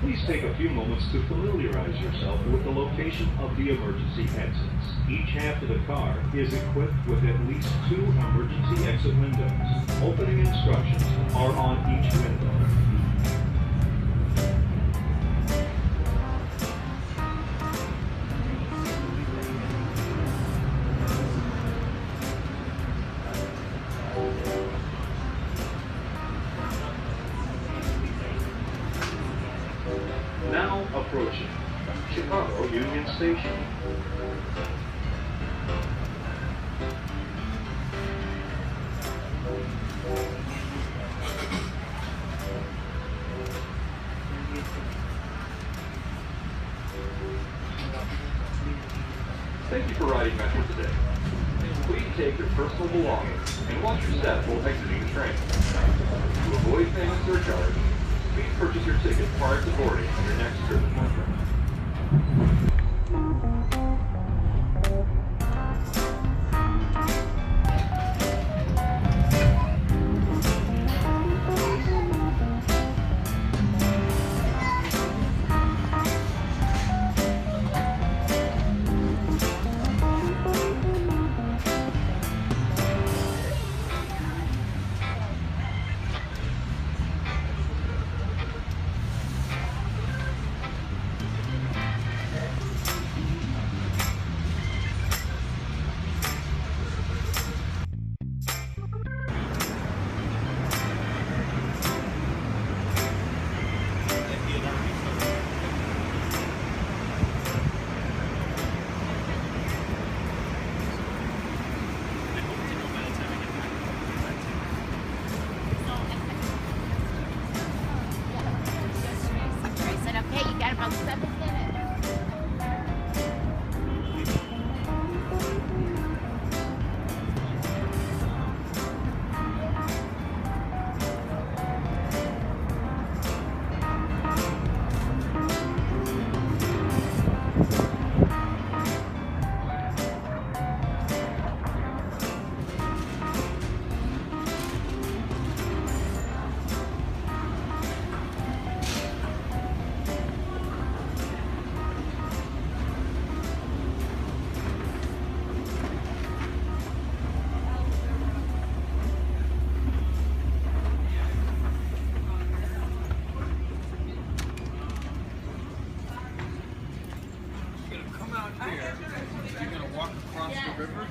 Please take a few moments to familiarize yourself with the location of the emergency exits. Each half of the car is equipped with at least 2 emergency exit windows. Opening instructions are on each window. Now approaching Chicago Union Station. Thank you for riding Metro today. Please take your personal belongings and watch your step while exiting the train. To avoid paying a surcharge, please purchase your ticket prior to boarding on your next trip to Metro. Okay, you got about 7 minutes. You're gonna come out here, you're gonna walk across the river,